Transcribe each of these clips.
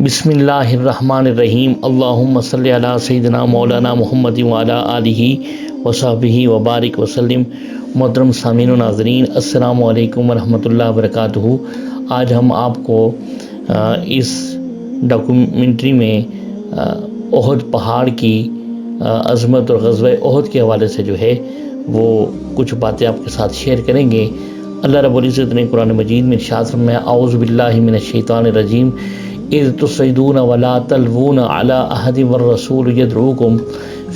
بسم اللہ الرحمن الرحیم اللہم صلی علی سیدنا مولانا محمد وعلی آلہ وصحبہ وبارک وسلم۔ محترم سامعین و ناظرین، السلام علیکم ورحمۃ اللہ وبرکاتہ۔ آج ہم آپ کو اس ڈاکومنٹری میں احد پہاڑ کی عظمت اور غزوہ احد کے حوالے سے جو ہے وہ کچھ باتیں آپ کے ساتھ شیئر کریں گے۔ اللہ رب العزت نے قرآن مجید میں ارشاد فرمایا، اعوذ باللہ من الشیطان الرجیم، اذ تصعدون ولا تلوون على احد والرسول يدعوكم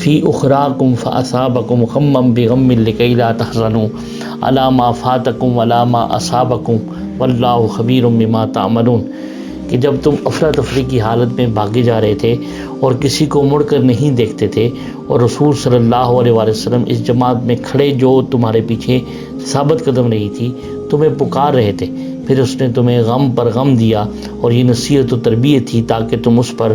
في اخراكم فاصابكم غما بغم لكي لا تحزنوا على ما فاتكم ولا ما اصابكم والله خبير بما تعملون، کہ جب تم افراتفری کی حالت میں بھاگے جا رہے تھے اور کسی کو مڑ کر نہیں دیکھتے تھے، اور رسول صلی اللہ علیہ وسلم اس جماعت میں کھڑے جو تمہارے پیچھے ثابت قدم رہی تھی تمہیں پکار رہے تھے، پھر اس نے تمہیں غم پر غم دیا، اور یہ نصیحت و تربیت تھی تاکہ تم اس پر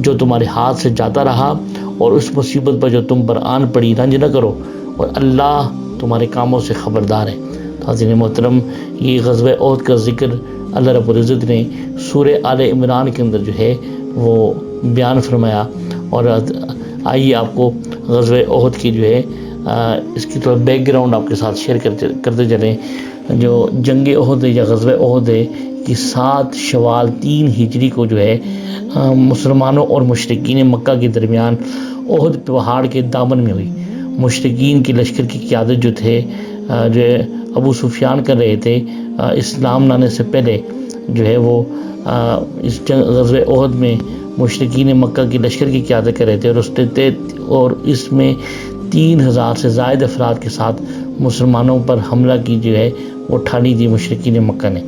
جو تمہارے ہاتھ سے جاتا رہا اور اس مصیبت پر جو تم پر آن پڑی رنج نہ کرو، اور اللہ تمہارے کاموں سے خبردار ہے۔ حاضرین محترم، یہ غزوہ احد کا ذکر اللہ رب العزت نے سورہ آل عمران کے اندر جو ہے وہ بیان فرمایا، اور آئیے آپ کو غزوہ احد کی جو ہے اس کی تھوڑا بیک گراؤنڈ آپ کے ساتھ شیئر کرتے چلیں۔ جو جنگ احد ہے یا غزوہ احد ہے کہ 7 شوال 3 ہجری کو جو ہے مسلمانوں اور مشرکین مکہ کے درمیان احد پہاڑ کے دامن میں ہوئی۔ مشرکین کی لشکر کی قیادت جو تھے جو ابو سفیان کر رہے تھے، اسلام لانے سے پہلے جو ہے وہ اس غزوہ احد میں مشرکین مکہ کی لشکر کی قیادت کر رہے تھے، اور اس میں 3000 سے زائد افراد کے ساتھ مسلمانوں پر حملہ کی جو ہے وہ ٹھانی تھی مشرکین مکہ نے،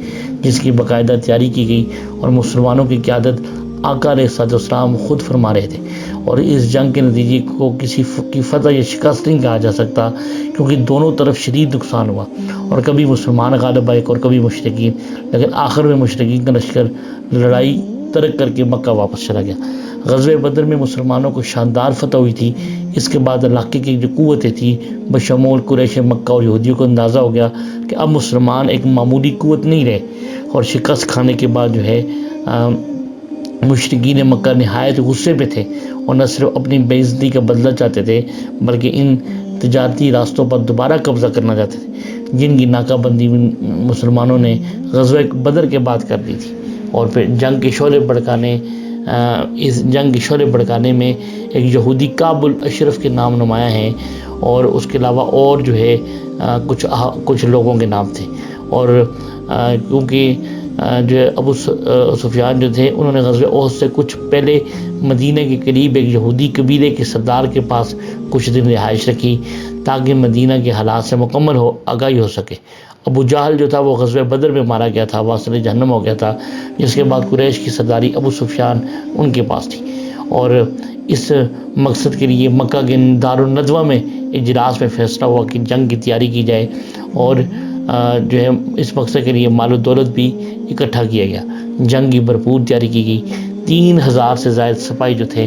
جس کی باقاعدہ تیاری کی گئی، اور مسلمانوں کی قیادت آقا علیہ السلام خود فرما رہے تھے۔ اور اس جنگ کے نتیجے کو کسی کی فتح یا شکست نہیں کہا جا سکتا، کیونکہ دونوں طرف شدید نقصان ہوا، اور کبھی مسلمان غالب آئے اور کبھی مشرکین، لیکن آخر میں مشرکین کا لشکر لڑائی ترک کر کے مکہ واپس چلا گیا۔ غزوہ بدر میں مسلمانوں کو شاندار فتح ہوئی تھی۔ اس کے بعد علاقے کی جو قوتیں تھیں بشمول قریش مکہ اور یہودیوں کو اندازہ ہو گیا کہ اب مسلمان ایک معمولی قوت نہیں رہے، اور شکست کھانے کے بعد جو ہے مشرکین مکہ نہایت غصے پہ تھے، اور نہ صرف اپنی بے عزتی کا بدلہ چاہتے تھے بلکہ ان تجارتی راستوں پر دوبارہ قبضہ کرنا چاہتے تھے جن کی ناکہ بندی مسلمانوں نے غزوہ بدر کے بعد کر دی تھی۔ اور پھر اس جنگ کے شعلے بھڑکانے میں ایک یہودی کعب الاشرف کے نام نمایاں ہیں، اور اس کے علاوہ اور جو ہے کچھ لوگوں کے نام تھے، اور کیونکہ جو ابو سفیان جو تھے انہوں نے غزوہ احد سے کچھ پہلے مدینہ کے قریب ایک یہودی قبیلے کے سردار کے پاس کچھ دن رہائش رکھی تاکہ مدینہ کے حالات سے مکمل آگاہی ہو سکے۔ ابو جہل جو تھا وہ غزوہ بدر میں مارا گیا تھا، واصل جہنم ہو گیا تھا، جس کے بعد قریش کی سرداری ابو سفیان ان کے پاس تھی، اور اس مقصد کے لیے مکہ کے دارالندوہ میں اجلاس میں فیصلہ ہوا کہ جنگ کی تیاری کی جائے، اور جو ہے اس مقصد کے لیے مال و دولت بھی اکٹھا کیا گیا۔ جنگ کی بھرپور تیاری کی گئی۔ 3000 سے زائد سپاہی جو تھے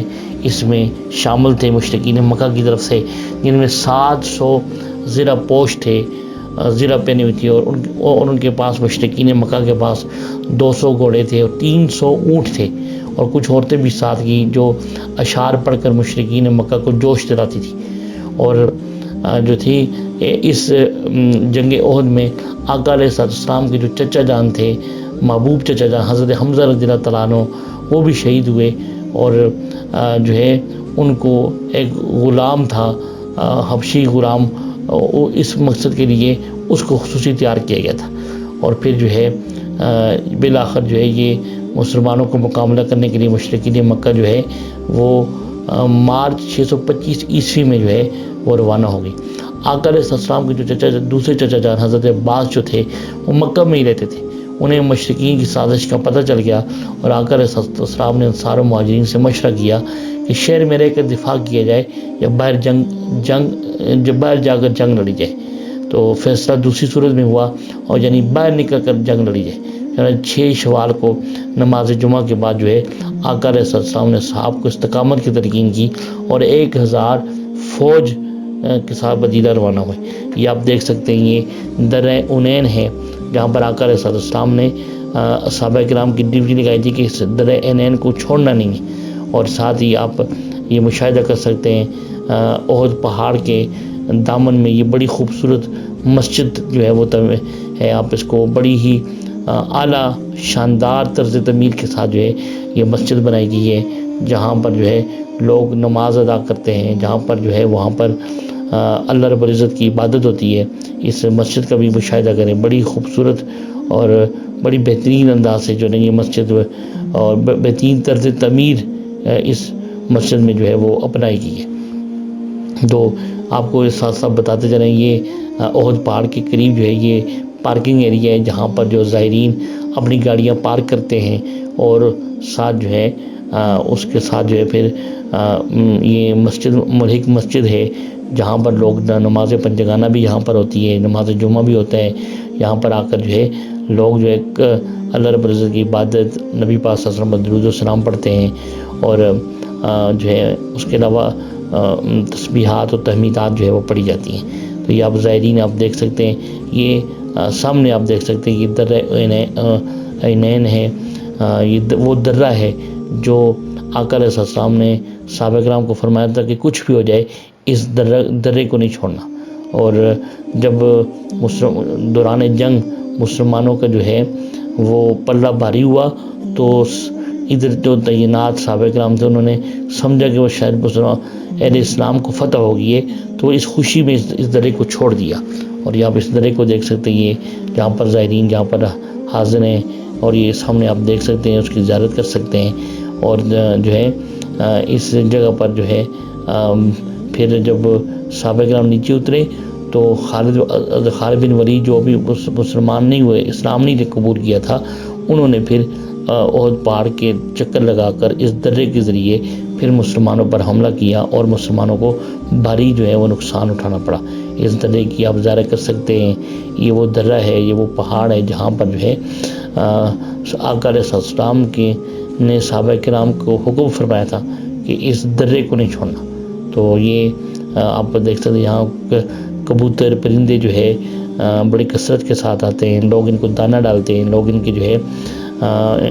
اس میں شامل تھے مشرکین مکہ کی طرف سے، جن میں 700 زرہ پوش تھے، زرہ پہنی ہوئی تھی، اور ان کے پاس مشرکین مکہ کے پاس 200 گھوڑے تھے اور 300 اونٹ تھے، اور کچھ عورتیں بھی ساتھ کی جو اشعار پڑھ کر مشرکین مکہ کو جوش دلاتی تھی۔ اور جو تھی اس جنگ احد میں آقا علیہ السلام کے جو چچا جان تھے، محبوب چچا جان حضرت حمزہ رضی اللہ تعالیٰ عنہ، وہ بھی شہید ہوئے، اور جو ہے ان کو ایک غلام تھا حبشی غلام، اس مقصد کے لیے اس کو خصوصی تیار کیا گیا تھا، اور پھر جو ہے بالآخر جو ہے یہ مسلمانوں کو مقابلہ کرنے کے لیے مشرکین مکہ جو ہے وہ مارچ 625 عیسوی میں جو ہے وہ روانہ ہو گئی۔ آقا علیہ السلام کے جو دوسرے چچا جان حضرت عباس جو تھے وہ مکہ میں ہی رہتے تھے، انہیں مشرکین کی سازش کا پتہ چل گیا، اور آقا علیہ السلام نے انصار و مہاجرین سے مشورہ کیا کہ شہر میں رہ کر دفاع کیا جائے یا باہر جا کر جنگ لڑی جائے۔ تو فیصلہ دوسری صورت میں ہوا، اور یعنی باہر نکل کر جنگ لڑی جائے۔ 6 شوال کو نماز جمعہ کے بعد جو ہے آقا علیہ السلام نے صحابہ کو استقامت کی تلقین کی، اور 1000 فوج کے ساتھ مدینہ روانہ ہوئے۔ یہ آپ دیکھ سکتے ہیں، یہ درہ اونین ہے جہاں پر آقا علیہ السلام نے صحابہ کرام کی ڈیوٹی لگائی تھی کہ اس در عینین کو چھوڑنا نہیں ہے۔ اور ساتھ ہی آپ یہ مشاہدہ کر سکتے ہیں احد پہاڑ کے دامن میں یہ بڑی خوبصورت مسجد جو ہے وہ ہے، آپ اس کو بڑی ہی اعلیٰ شاندار طرز تعمیر کے ساتھ جو ہے یہ مسجد بنائی گئی ہے، جہاں پر جو ہے لوگ نماز ادا کرتے ہیں، جہاں پر جو ہے وہاں پر اللہ رب العزت کی عبادت ہوتی ہے۔ اس مسجد کا بھی مشاہدہ کریں، بڑی خوبصورت اور بڑی بہترین انداز سے جو ہے یہ مسجد اور بہترین طرز تعمیر اس مسجد میں جو ہے وہ اپنائی گئی ہے۔ تو آپ کو اس ساتھ ساتھ بتاتے چلیں یہ احد پہاڑ کے قریب جو ہے یہ پارکنگ ایریا ہے، جہاں پر جو زائرین اپنی گاڑیاں پارک کرتے ہیں، اور ساتھ جو ہے اس کے ساتھ جو ہے پھر یہ مسجد ملحق مسجد ہے، جہاں پر لوگ نماز پنجگانہ بھی یہاں پر ہوتی ہے، نماز جمعہ بھی ہوتا ہے۔ یہاں پر آ کر جو ہے لوگ جو ہے اللہ رب العزت کی عبادت، نبی پاک صلی اللہ علیہ وسلم پر درود و سلام پڑھتے ہیں، اور جو ہے اس کے علاوہ تسبیحات اور تحمیدات جو ہے وہ پڑھی جاتی ہیں۔ تو یہ آپ زائرین آپ دیکھ سکتے ہیں، یہ سامنے آپ دیکھ سکتے ہیں یہ در عینین ہے، یہ وہ درہ ہے جو آقا علیہ السلام نے صحابہ کرام کو فرمایا تھا کہ کچھ بھی ہو جائے اس درے کو نہیں چھوڑنا۔ اور جب دوران جنگ مسلمانوں کا جو ہے وہ پلہ بھاری ہوا تو ادھر جو تعینات صحابہ کرام تھے انہوں نے سمجھا کہ وہ شاید اہل اسلام کو فتح ہو گئی ہے، تو اس خوشی میں اس درے کو چھوڑ دیا۔ اور یہ آپ اس درے کو دیکھ سکتے ہیں، یہ جہاں پر زائرین جہاں پر حاضر ہیں، اور یہ سامنے آپ دیکھ سکتے ہیں، اس کی زیارت کر سکتے ہیں۔ اور جو ہے اس جگہ پر جو ہے پھر جب صحابہ کرام نیچے اترے تو خالد بن ولید جو ابھی مسلمان نہیں ہوئے، اسلام نہیں قبول کیا تھا، انہوں نے پھر احد پہاڑ کے چکر لگا کر اس درے کے ذریعے پھر مسلمانوں پر حملہ کیا، اور مسلمانوں کو بھاری جو ہے وہ نقصان اٹھانا پڑا۔ اس درے کی آپ ظاہر کر سکتے ہیں، یہ وہ درہ ہے، یہ وہ پہاڑ ہے جہاں پر جو ہے آقا علیہ السلام نے صحابہ کرام کو حکم فرمایا تھا کہ اس درے کو نہیں چھوڑنا۔ تو یہ آپ دیکھ سکتے ہیں یہاں کبوتر پرندے جو ہے بڑی کثرت کے ساتھ آتے ہیں، لوگ ان کو دانہ ڈالتے ہیں، لوگ ان کی جو ہے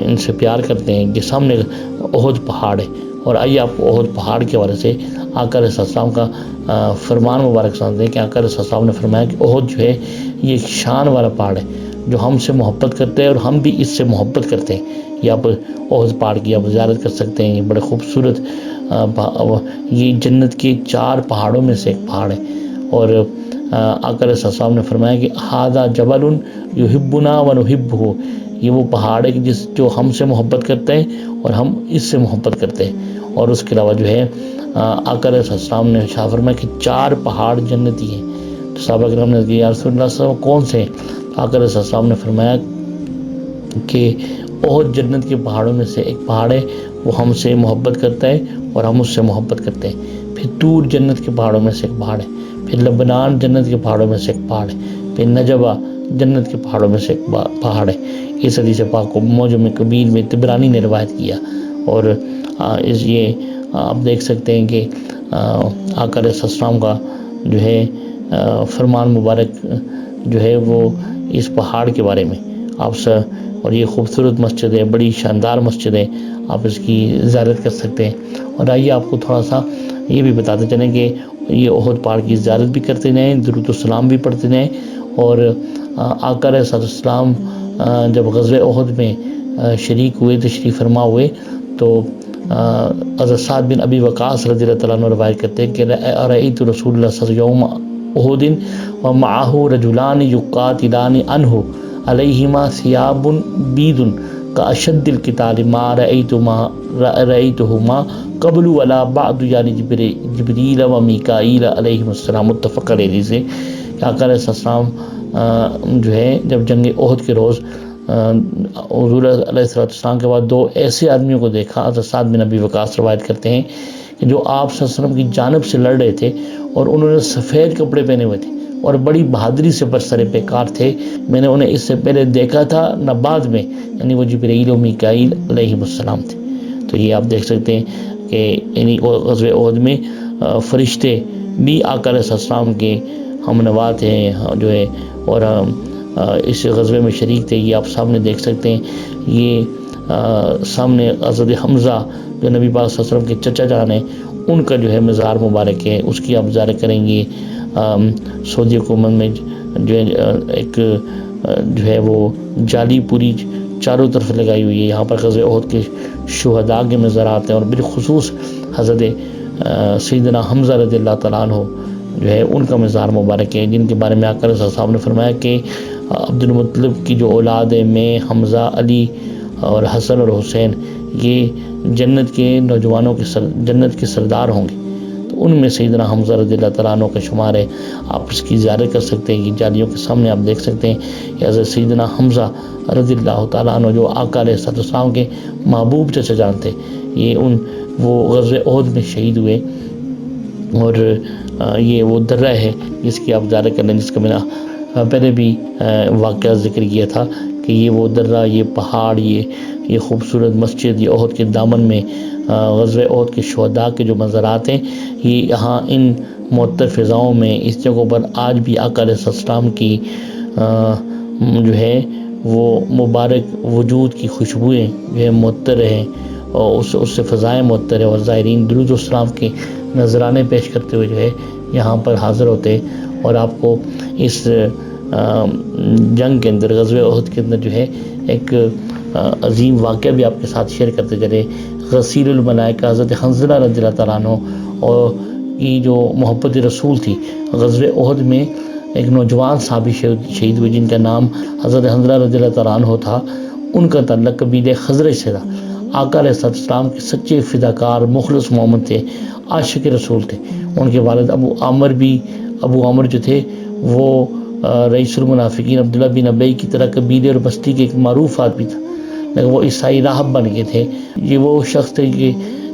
ان سے پیار کرتے ہیں۔ یہ سامنے احد پہاڑ ہے، اور آئیے آپ کو احد پہاڑ کے حوالے سے آقا علیہ السلام کا فرمان مبارک سناتے ہیں کہ آقا علیہ السلام نے فرمایا کہ احد جو ہے یہ ایک شان والا پہاڑ ہے جو ہم سے محبت کرتے ہیں اور ہم بھی اس سے محبت کرتے ہیں۔ یہ آپ احد پہاڑ کی آپ زیارت کر سکتے ہیں، یہ بڑے خوبصورت یہ جنت کے 4 پہاڑوں میں سے ایک پہاڑ ہے۔ اور آقا علیہ السلام نے فرمایا کہ ھذا جبل یحبنا ونحبہ، یہ وہ پہاڑ ہے جو ہم سے محبت کرتے ہیں اور ہم اس سے محبت کرتے ہیں۔ اور اس کے علاوہ جو ہے آقا علیہ السلام نے ارشاد فرمایا کہ 4 پہاڑ جنتی ہیں۔ تو صحابہ کرام نے کہا یا رسول اللہ صلی اللہ علیہ وسلم کون سے ہیں؟ آقا علیہ السلام نے فرمایا کہ احد جنت کے پہاڑوں میں سے ایک پہاڑ ہے، وہ ہم سے محبت کرتا ہے اور ہم اس سے محبت کرتے ہیں۔ پھر طور جنت کے پہاڑوں میں سے ایک پہاڑ ہے، پھر لبنان جنت کے پہاڑوں میں سے ایک پہاڑ ہے، پھر نجبہ جنت کے پہاڑوں میں سے ایک پہاڑ ہے۔ اس حدیث پاک کو معجم کبیر میں طبرانی نے روایت کیا۔ اور یہ آپ دیکھ سکتے ہیں کہ آقا علیہ السلام کا جو ہے فرمان مبارک جو ہے وہ اس پہاڑ کے بارے میں آپ سے، اور یہ خوبصورت مسجد ہے، بڑی شاندار مسجد ہے، آپ اس کی زیارت کر سکتے ہیں۔ اور آئیے آپ کو تھوڑا سا یہ بھی بتاتے چلیں کہ یہ احد پہاڑ کی زیارت بھی کرتے رہیں، درود و سلام بھی پڑھتے رہیں۔ اور آقا علیہ السلام جب غزوہ احد میں شریک ہوئے، تشریف فرما ہوئے، تو حضرت سعد بن ابی وقاص رضی اللہ تعالیٰ عنہ روایت کرتے ہیں کہ رأیت رسول اللہ صلی اللہ علیہ وسلم یوم احد ومعہ رجلان یقاتلان عنہ علیہما ثیاب بید کاشد القتال ما رأیتہما قبل ولا بعد یعنی جبریل و میکائیل علیہم السلام، متفق علیہ سے کہ آقا علیہ السلام جو ہے جب جنگ احد کے روز حضور علیہ السلام کے بعد 2 ایسے آدمیوں کو دیکھا۔ حضرت سعد بن ابی وقاص روایت کرتے ہیں کہ جو آپ صلی اللہ علیہ وسلم کی جانب سے لڑ رہے تھے، اور انہوں نے سفید کپڑے پہنے ہوئے تھے اور بڑی بہادری سے برسر پیکار تھے، میں نے انہیں اس سے پہلے دیکھا تھا نہ بعد میں، یعنی وہ جبرائیل و میکائیل علیہ السلام تھے۔ تو یہ آپ دیکھ سکتے ہیں کہ یعنی غزوہ احد میں فرشتے بھی آقا علیہ السلام کے ہم نوات ہیں جو ہے، اور اس غزوے میں شریک تھے، یہ آپ سامنے دیکھ سکتے ہیں۔ یہ سامنے حضرت حمزہ جو نبی پاک صلی اللہ علیہ وسلم کے چچا جان ہیں، ان کا جو ہے مزار مبارک ہے، اس کی آپ زیارت کریں گے۔ سعودی حکومت میں جو ہے ایک جو ہے وہ جالی پوری چاروں طرف لگائی ہوئی ہے، یہاں پر غزوہ احد کے شہداء کے مزارات ہیں، اور بالخصوص حضرت سیدنا حمزہ رضی اللہ تعالیٰ عنہ جو ہے ان کا مزار مبارک ہے، جن کے بارے میں آقا رسول صاحب نے فرمایا کہ عبد المطلب کی جو اولاد ہے، میں، حمزہ، علی اور حسن اور حسین، یہ جنت کے نوجوانوں کے جنت کے سردار ہوں گے، تو ان میں سیدنا حمزہ رضی اللہ تعالیٰ عنہ کا شمار ہے۔ آپ اس کی زیارت کر سکتے ہیں، یہ جالیوں کے سامنے آپ دیکھ سکتے ہیں کہ حضرت سیدنا حمزہ رضی اللہ تعالیٰ عنہ جو آقا علیہ السلام کے محبوب چچا جان تھے، یہ وہ غزوہ احد میں شہید ہوئے، اور یہ وہ درہ ہے جس کی آپ زیارت کر لیں، جس کا میں نے پہلے بھی واقعہ ذکر کیا تھا کہ یہ وہ درہ، یہ پہاڑ، یہ خوبصورت مسجد، یہ احد کے دامن میں غزوہ احد کے شہداء کے جو منظرات ہیں، یہ یہاں ان معطر فضاؤں میں اس جگہوں پر آج بھی آقا علیہ السلام کی جو ہے وہ مبارک وجود کی خوشبوئیں جو ہے معطر ہیں، اور اس سے فضائیں معطر ہیں، اور زائرین درود و السلام کے نذرانے پیش کرتے ہوئے جو ہے یہاں پر حاضر ہوتے ہیں، اور آپ کو اس جنگ کے اندر، غزوہ احد کے اندر جو ہے ایک عظیم واقعہ بھی آپ کے ساتھ شیئر کرتے چلے۔ غسیل الملائکہ حضرت حنظلہ رضی اللہ تعالیٰ عنہ اور کی جو محبت رسول تھی، غزوہ احد میں ایک نوجوان صحابی شہید ہوئے جن کا نام حضرت حنظلہ رضی اللہ تعالیٰ عنہ تھا، ان کا تعلق قبیلہ خزرج سے تھا۔ آقا علیہ السلام کے سچے فداکار مخلص محمد تھے، عاشق رسول تھے۔ ان کے والد ابو عامر جو تھے وہ رئیس المنافقین عبداللہ بن ابی کی طرح قبیلے اور بستی کے ایک معروف آدمی تھا، لیکن وہ عیسائی راہب بن گئے تھے۔ یہ وہ شخص تھے کہ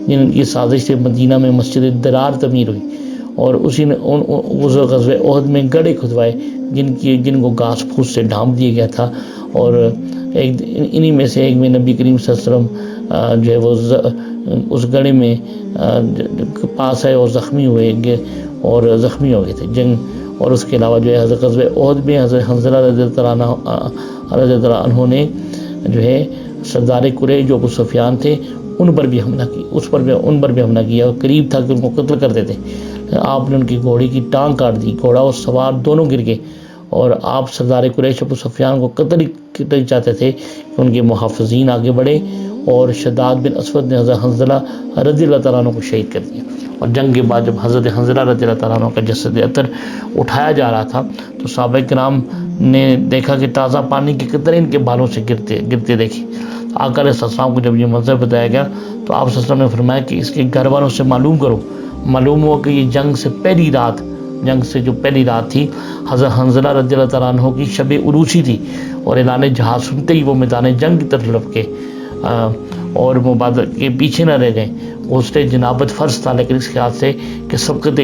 جن کی سازش سے مدینہ میں مسجد درار تعمیر ہوئی، اور اسی نے غزوہ احد میں گڑھے کھدوائے جن کو گھاس پھوس سے ڈھانپ دیا گیا تھا، اور انہی میں سے ایک میں نبی کریم صلی اللہ علیہ وسلم جو ہے وہ اس گڑھے میں پاس ہے اور زخمی ہو گئے تھے جنگ۔ اور اس کے علاوہ جو ہے حضرت غزوہ احد میں حضرت حنظلہ رضی اللہ عنہ نے جو ہے سردار قریش جو ابو سفیان تھے ان پر بھی حملہ کیا، اور قریب تھا کہ ان کو قتل کر دیتے۔ آپ نے ان کی گھوڑے کی ٹانگ کاٹ دی، گھوڑا اور سوار دونوں گر گئے، اور آپ سردار قریش ابو سفیان کو قتل چاہتے تھے کہ ان کے محافظین آگے بڑھے، اور شداد بن اسود نے حضرت حنظلہ رضی اللہ تعالیٰ عنہ کو شہید کر دیا۔ اور جنگ کے بعد جب حضرت حنظلہ رضی اللہ تعالیٰ عنہ کا جسد اطہر اٹھایا جا رہا تھا تو صحابہ کرام نے دیکھا کہ تازہ پانی کے قطرے ان کے بالوں سے گرتے دیکھے۔ آقا علیہ السلام کو جب یہ منظر بتایا گیا تو آپ صلی اللہ علیہ وسلم نے فرمایا کہ اس کے گھر والوں سے معلوم ہوا کہ یہ جنگ سے جو پہلی رات تھی، حضرت حنظلہ رضی اللہ تعالیٰ عنہ کی شب عروسی تھی، اور اعلان جہاد سنتے ہی وہ میدان جنگ کی طرف لپکے اور مبادر کے پیچھے نہ رہ گئے۔ غسل جنابت فرض تھا، لیکن اس خیال سے کہ سبقت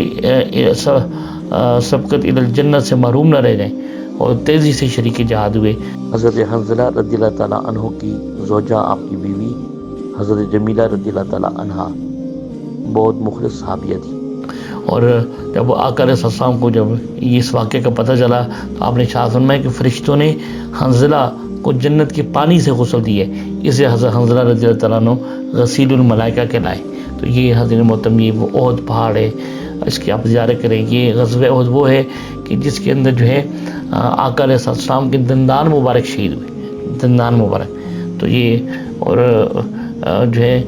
الجنت سے محروم نہ رہ جائیں، اور تیزی سے شریک جہاد ہوئے۔ حضرت حنظلہ رضی اللہ تعالیٰ عنہ کی زوجہ، آپ کی بیوی حضرت جمیلہ رضی اللہ تعالیٰ عنہ بہت مخلص صحابیہ تھی، اور جب آقا علیہ السلام کو جب اس واقعے کا پتہ چلا تو آپ نے ارشاد فرمایا کہ فرشتوں نے حنظلہ کو جنت کے پانی سے غسل دیے، اسے حضرت حنظلہ رضی اللہ تعالیٰ عنہ غسیل الملائکہ کہلائے۔ تو یہ حضرت محترم یہ وہ احد پہاڑ ہے، اس کی آپ زیارت کریں۔ یہ غزوہ احد وہ ہے کہ جس کے اندر جو ہے آقا علیہ السلام کے دندان مبارک شہید ہوئے، دندان مبارک۔ تو یہ اور جو ہے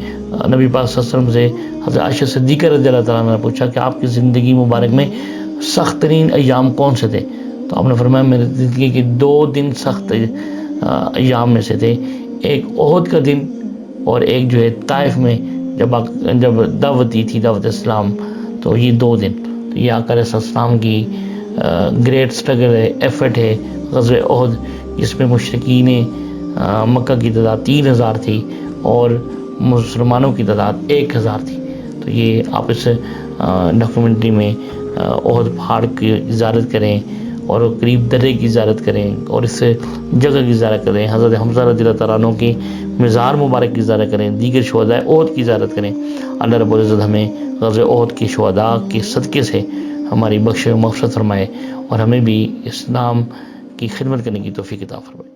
نبی پاک صلی اللہ علیہ وسلم سے حضرت عائشہ صدیقہ رضی اللہ تعالیٰ عنہ نے پوچھا کہ آپ کی زندگی مبارک میں سخت ترین ایام کون سے تھے؟ تو آپ نے فرمایا میری زندگی کے 2 دن سخت ایام میں سے تھے، ایک احد کا دن، اور ایک جو ہے طائف میں جب دعوت دی تھی، دعوت اسلام، تو یہ 2 دن۔ تو یہ آقا علیہ السلام کی گریٹ سٹرگل ہے، ایفرٹ ہے غزوہ احد، جس میں مشرکین مکہ کی تعداد 3000 تھی اور مسلمانوں کی تعداد 1000 تھی۔ تو یہ آپ اس ڈاکومنٹری میں احد پہاڑ کی زیارت کریں، اور قریب درے کی زیارت کریں، اور اس جگہ کی زیارت کریں، حضرت حمزہ رضی اللہ تعالیٰ عنہ کی مزار مبارک کی زیارت کریں، دیگر شہداء احد کی زیارت کریں۔ اللہ رب العزت ہمیں غزوہ احد کے شہداء کے صدقے سے ہماری بخش و مغفرت فرمائے، اور ہمیں بھی اسلام کی خدمت کرنے کی توفیق عطا فرمائے۔